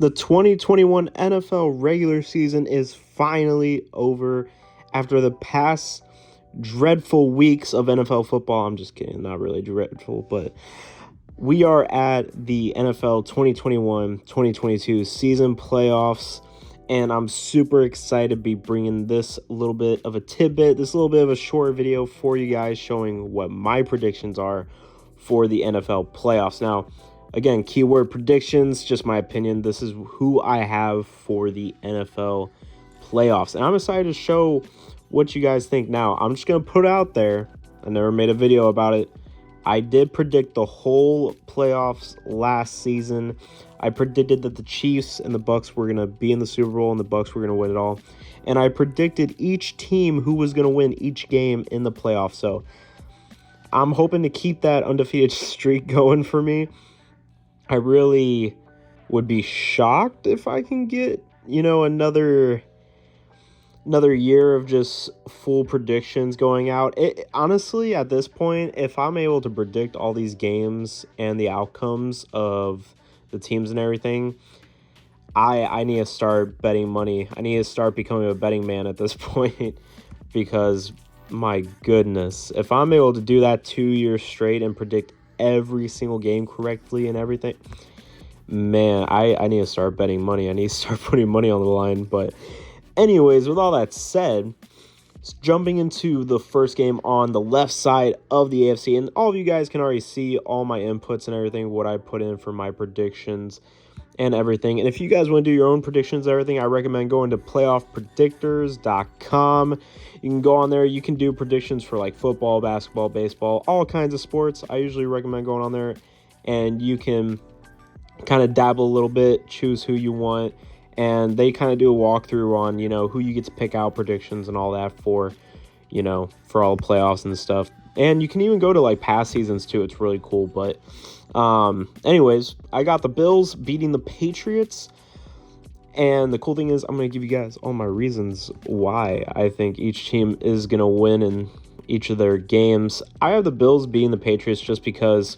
The 2021 NFL regular season is finally over after the past dreadful weeks of NFL football. I'm just kidding, not really dreadful, but we are at the NFL 2021-2022 season playoffs, and I'm super excited to be bringing this little bit of a tidbit, this little bit of a short video for you guys showing what my predictions are for the NFL playoffs. Now, again, keyword predictions, just my opinion. This is who I have for the NFL playoffs. And I'm excited to show what you guys think. Now, I'm just going to put it out there. I never made a video about it. I did predict the whole playoffs last season. I predicted that the Chiefs and the Bucks were going to be in the Super Bowl and the Bucks were going to win it all. And I predicted each team who was going to win each game in the playoffs. So I'm hoping to keep that undefeated streak going for me. I really would be shocked if I can get, another year of just full predictions going out. Honestly, at this point, if I'm able to predict all these games and the outcomes of the teams and everything, I need to start betting money. I need to start becoming a betting man at this point because, my goodness, if I'm able to do that 2 years straight and predict every single game correctly and everything, man, I need to start betting money. I need to start putting money on the line. But anyways, with all that said, jumping into the first game on the left side of the AFC, and all of you guys can already see all my inputs and everything, what I put in for my predictions and everything. And if you guys want to do your own predictions and everything, I recommend going to playoffpredictors.com. You can go on there. You can do predictions for like football, basketball, baseball, all kinds of sports. I usually recommend going on there, and you can kind of dabble a little bit, choose who you want, and they kind of do a walkthrough on, who you get to pick out predictions and all that for, for all the playoffs and stuff. And you can even go to like past seasons too. It's really cool. But anyways, I got the Bills beating the Patriots. And the cool thing is I'm going to give you guys all my reasons why I think each team is going to win in each of their games. I have the Bills beating the Patriots just because,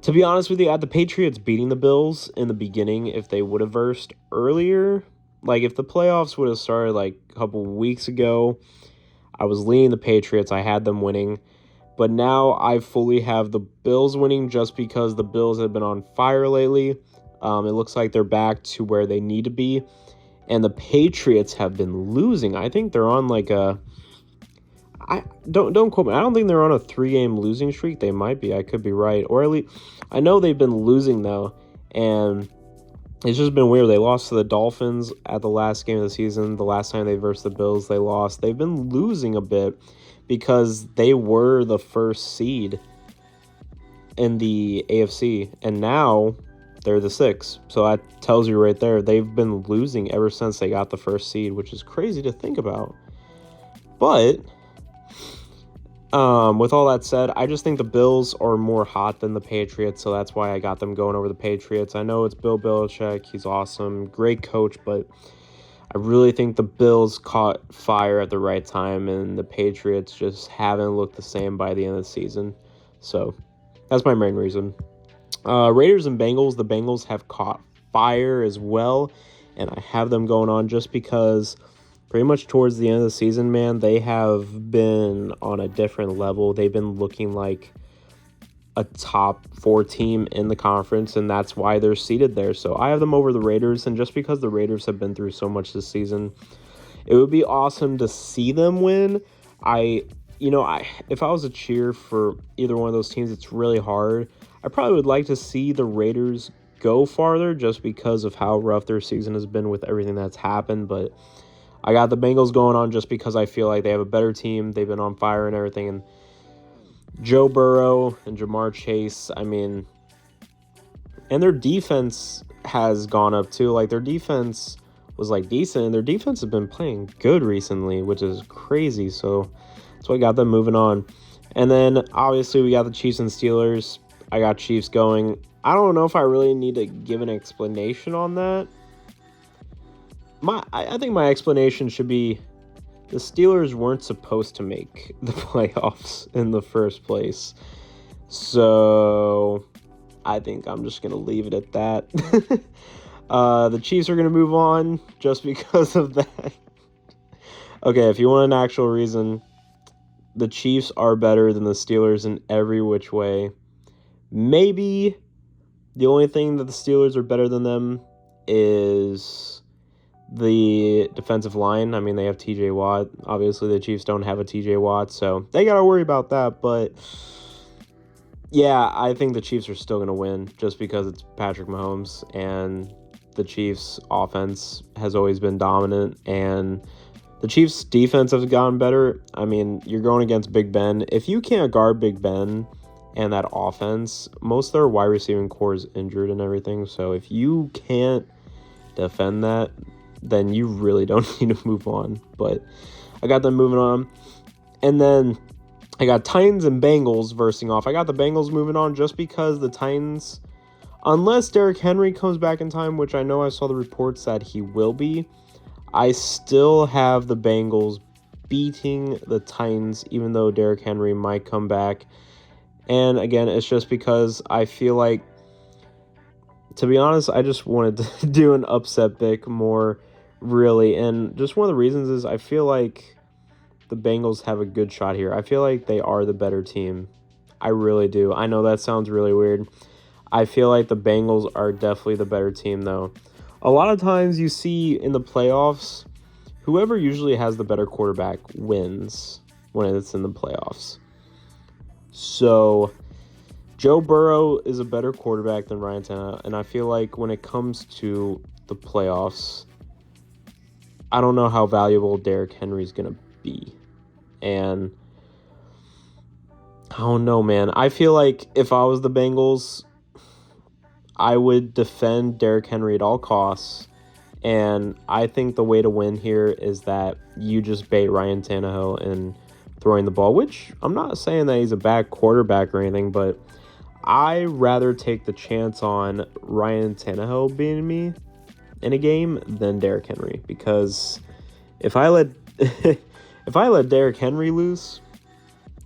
to be honest with you, I had the Patriots beating the Bills in the beginning if they would have versed earlier. Like if the playoffs would have started like a couple weeks ago, I was leaning the Patriots. I had them winning. But now I fully have the Bills winning just because the Bills have been on fire lately. It looks like they're back to where they need to be. And the Patriots have been losing. I think they're on like a... Don't quote me. I don't think they're on a 3-game losing streak. They might be. I could be right. Or at least... I know they've been losing, though. And it's just been weird. They lost to the Dolphins at the last game of the season. The last time they versed the Bills, they lost. They've been losing a bit because they were the first seed in the AFC. And now they're the 6th. So that tells you right there, they've been losing ever since they got the first seed, which is crazy to think about. But with all that said, I just think the Bills are more hot than the Patriots, so that's why I got them going over the Patriots. I know it's Bill Belichick. He's awesome. Great coach, but I really think the Bills caught fire at the right time, and the Patriots just haven't looked the same by the end of the season. So that's my main reason. Raiders and Bengals. The Bengals have caught fire as well, and I have them going on just because pretty much towards the end of the season, man, they have been on a different level. They've been looking like a top 4 team in the conference, and that's why they're seated there. So I have them over the Raiders, and just because the Raiders have been through so much this season, it would be awesome to see them win. If I was to cheer for either one of those teams, it's really hard. I probably would like to see the Raiders go farther just because of how rough their season has been with everything that's happened, but I got the Bengals going on just because I feel like they have a better team. They've been on fire and everything. And Joe Burrow and Jamar Chase, and their defense has gone up too. Like their defense was like decent, and their defense has been playing good recently, which is crazy. So that's why I got them moving on. And then obviously we got the Chiefs and Steelers. I got Chiefs going. I don't know if I really need to give an explanation on that. I think my explanation should be the Steelers weren't supposed to make the playoffs in the first place. So I think I'm just going to leave it at that. The Chiefs are going to move on just because of that. Okay, if you want an actual reason, the Chiefs are better than the Steelers in every which way. Maybe the only thing that the Steelers are better than them is the defensive line. I mean, they have TJ Watt. Obviously, the Chiefs don't have a TJ Watt, so they got to worry about that. But yeah, I think the Chiefs are still going to win just because it's Patrick Mahomes, and the Chiefs' offense has always been dominant, and the Chiefs' defense has gotten better. I mean, you're going against Big Ben. If you can't guard Big Ben and that offense, most of their wide receiving core is injured and everything. So if you can't defend that, then you really don't need to move on. But I got them moving on. And then I got Titans and Bengals versing off. I got the Bengals moving on just because the Titans, unless Derrick Henry comes back in time, which I know I saw the reports that he will be, I still have the Bengals beating the Titans, even though Derrick Henry might come back. And again, it's just because I feel like, to be honest, I just wanted to do an upset pick more, really. And just one of the reasons is I feel like the Bengals have a good shot here. I feel like they are the better team. I really do. I know that sounds really weird. I feel like the Bengals are definitely the better team, though. A lot of times you see in the playoffs, whoever usually has the better quarterback wins when it's in the playoffs. So Joe Burrow is a better quarterback than Ryan Tannehill, and I feel like when it comes to the playoffs, I don't know how valuable Derrick Henry is going to be. And I don't know, man. I feel like if I was the Bengals, I would defend Derrick Henry at all costs. And I think the way to win here is that you just bait Ryan Tannehill in throwing the ball, which I'm not saying that he's a bad quarterback or anything, but I rather take the chance on Ryan Tannehill beating me in a game than Derrick Henry, because if I let if I let Derrick Henry loose,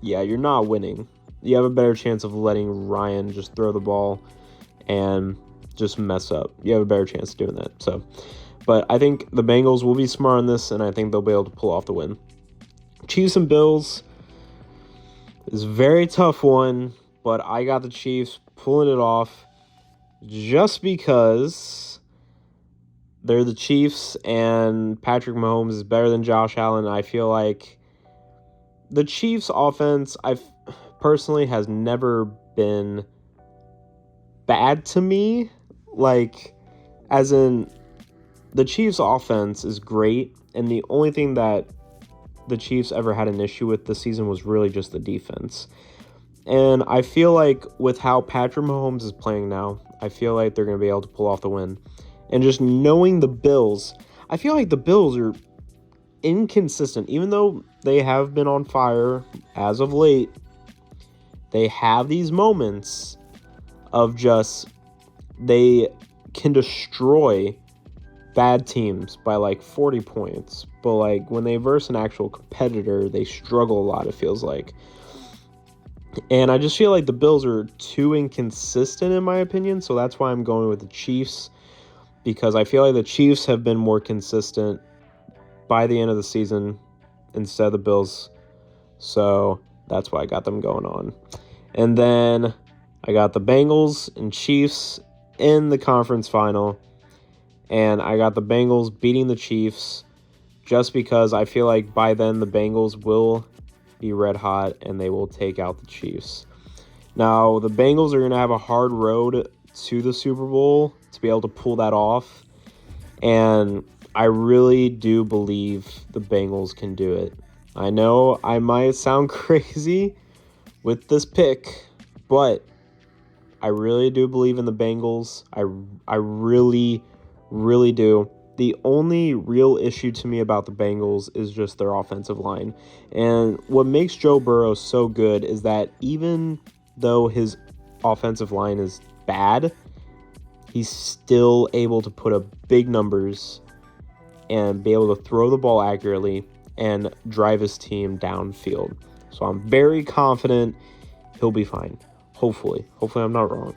yeah, you're not winning. You have a better chance of letting Ryan just throw the ball and just mess up. You have a better chance of doing that. So, but I think the Bengals will be smart on this, and I think they'll be able to pull off the win. Chiefs and Bills is a very tough one, but I got the Chiefs pulling it off just because they're the Chiefs and Patrick Mahomes is better than Josh Allen. I feel like the Chiefs offense, I've personally has never been bad to me. Like, as in, the Chiefs offense is great, and the only thing that the Chiefs ever had an issue with this season was really just the defense. And I feel like with how Patrick Mahomes is playing now, I feel like they're going to be able to pull off the win. And just knowing the Bills, I feel like the Bills are inconsistent. Even though they have been on fire as of late, they have these moments of just, they can destroy bad teams by like 40 points. But like when they verse an actual competitor, they struggle a lot, it feels like. And I just feel like the Bills are too inconsistent in my opinion. So that's why I'm going with the Chiefs, because I feel like the Chiefs have been more consistent by the end of the season instead of the Bills. So that's why I got them going on. And then I got the Bengals and Chiefs in the conference final. And I got the Bengals beating the Chiefs just because I feel like by then the Bengals will be red hot and they will take out the Chiefs. Now, the Bengals are going to have a hard road to the Super Bowl to be able to pull that off. And I really do believe the Bengals can do it. I know I might sound crazy with this pick, but I really do believe in the Bengals. I really do. The only real issue to me about the Bengals is just their offensive line. And what makes Joe Burrow so good is that even though his offensive line is bad, he's still able to put up big numbers and be able to throw the ball accurately and drive his team downfield. So I'm very confident he'll be fine. Hopefully I'm not wrong.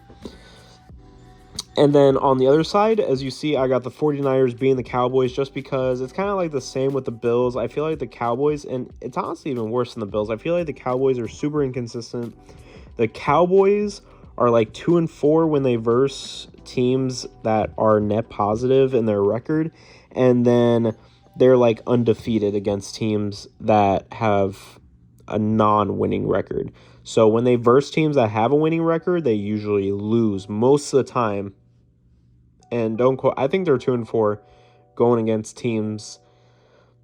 And then on the other side, as you see, I got the 49ers being the Cowboys just because it's kind of like the same with the Bills. I feel like the Cowboys, and it's honestly even worse than the Bills, I feel like the Cowboys are super inconsistent. The Cowboys are like 2-4 when they verse teams that are net positive in their record, and then they're like undefeated against teams that have a non-winning record. So when they verse teams that have a winning record, they usually lose most of the time. And don't quote, I think they're 2-4 going against teams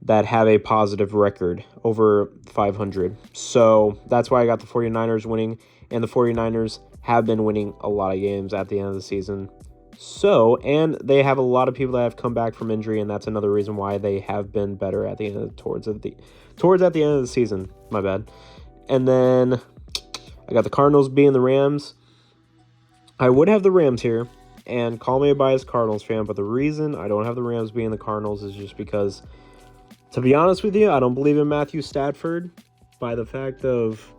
that have a positive record over 500. So that's why I got the 49ers winning, and the 49ers have been winning a lot of games at the end of the season. So, and they have a lot of people that have come back from injury, and that's another reason why they have been better at the end of towards at the end of the season. My bad. And then I got the Cardinals being the Rams. I would have the Rams here, and call me a biased Cardinals fan, but the reason I don't have the Rams being the Cardinals is just because, to be honest with you, I don't believe in Matthew Stafford by the fact of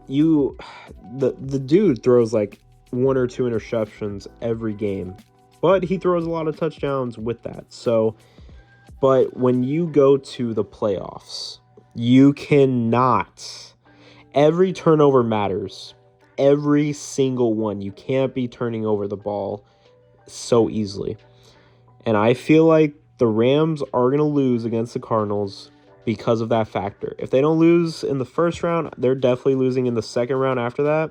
the dude throws like 1 or 2 interceptions every game, but he throws a lot of touchdowns with that. So, but when you go to the playoffs, you cannot, every turnover matters. Every single one. You can't be turning over the ball so easily. And I feel like the Rams are going to lose against the Cardinals because of that factor. If they don't lose in the first round, they're definitely losing in the second round after that.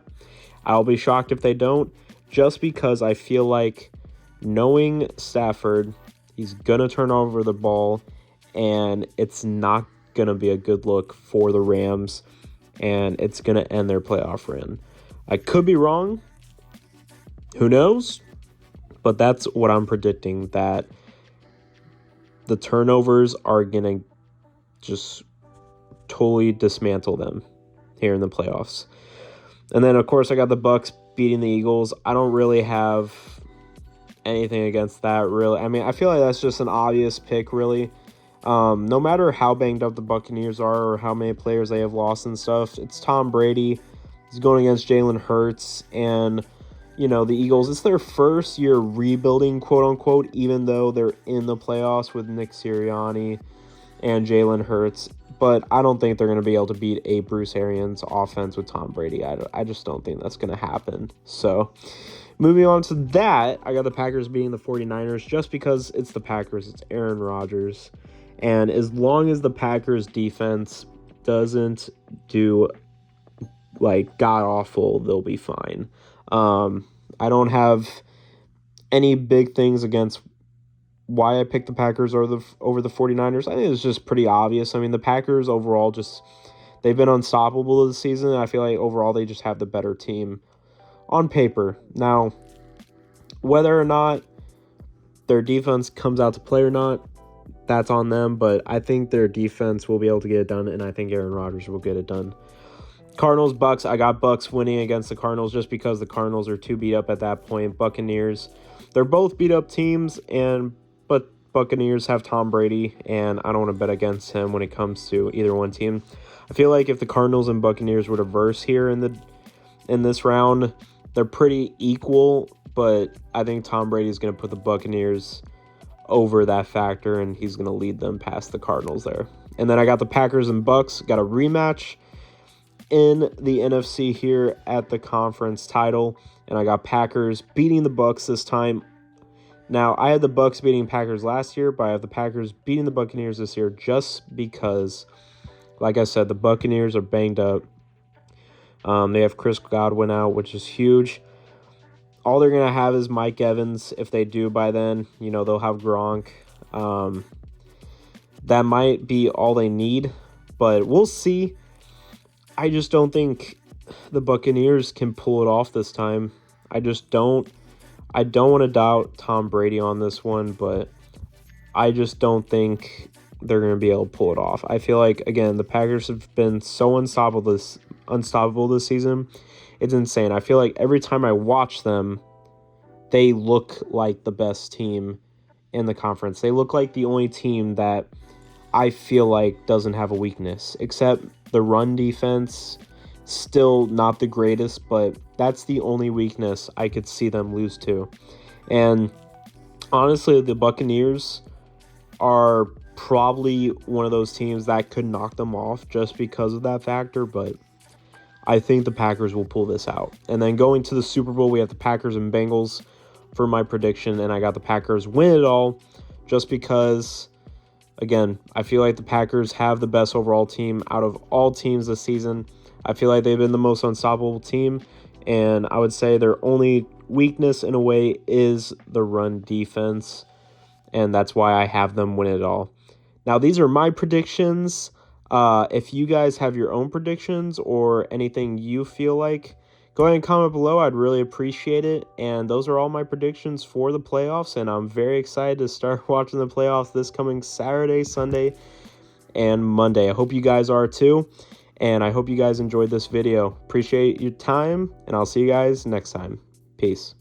I'll be shocked if they don't, just because I feel like, knowing Stafford, he's going to turn over the ball, and it's not going to be a good look for the Rams, and it's going to end their playoff run. I could be wrong. Who knows? But that's what I'm predicting, that the turnovers are going to just totally dismantle them here in the playoffs. And then, of course, I got the Bucks beating the Eagles. I don't really have anything against that, really. I mean, I feel like that's just an obvious pick, really. No matter how banged up the Buccaneers are or how many players they have lost and stuff, it's Tom Brady. He's going against Jalen Hurts, and, you know, the Eagles, it's their first year rebuilding, quote-unquote, even though they're in the playoffs with Nick Sirianni and Jalen Hurts. But I don't think they're going to be able to beat a Bruce Arians offense with Tom Brady. I just don't think that's going to happen. So, moving on to that, I got the Packers beating the 49ers just because it's the Packers. It's Aaron Rodgers. And as long as the Packers defense doesn't do like god awful, they'll be fine. I don't have any big things against why I picked the Packers over the 49ers. I think it's just pretty obvious. I mean, the Packers overall they've been unstoppable this season. I feel like overall they just have the better team on paper. Now, whether or not their defense comes out to play or not, that's on them, but I think their defense will be able to get it done, and I think Aaron Rodgers will get it done. Cardinals, Bucks. I got Bucks winning against the Cardinals just because the Cardinals are too beat up at that point. Buccaneers, they're both beat up teams, but Buccaneers have Tom Brady, and I don't want to bet against him when it comes to either one team. I feel like if the Cardinals and Buccaneers were to verse here in this round, they're pretty equal, but I think Tom Brady is going to put the Buccaneers over that factor, and he's going to lead them past the Cardinals there. And then I got the Packers and Bucks, got a rematch in the NFC here at the conference title, and I got Packers beating the Bucks this time. Now, I had the Bucks beating Packers last year, but I have the Packers beating the Buccaneers this year just because, like I said, the Buccaneers are banged up. They have Chris Godwin out, which is huge. All they're going to have is Mike Evans. If they do by then, you know, they'll have Gronk. That might be all they need, but we'll see. I just don't think the Buccaneers can pull it off this time. I just don't. I don't want to doubt Tom Brady on this one, but I just don't think they're going to be able to pull it off. I feel like, again, the Packers have been so unstoppable this season. It's insane. I feel like every time I watch them, they look like the best team in the conference. They look like the only team that I feel like doesn't have a weakness, except the run defense. still not the greatest, but that's the only weakness I could see them lose to. And honestly, the Buccaneers are probably one of those teams that could knock them off just because of that factor, but I think the Packers will pull this out. And then going to the Super Bowl, we have the Packers and Bengals for my prediction, and I got the Packers win it all just because, again, I feel like the Packers have the best overall team out of all teams this season. I feel like they've been the most unstoppable team, and I would say their only weakness in a way is the run defense, and that's why I have them win it all. Now, these are my predictions. If you guys have your own predictions or anything you feel like, go ahead and comment below. I'd really appreciate it. And those are all my predictions for the playoffs, and I'm very excited to start watching the playoffs this coming Saturday, Sunday, and Monday. I hope you guys are too, and I hope you guys enjoyed this video. Appreciate your time, and I'll see you guys next time. Peace.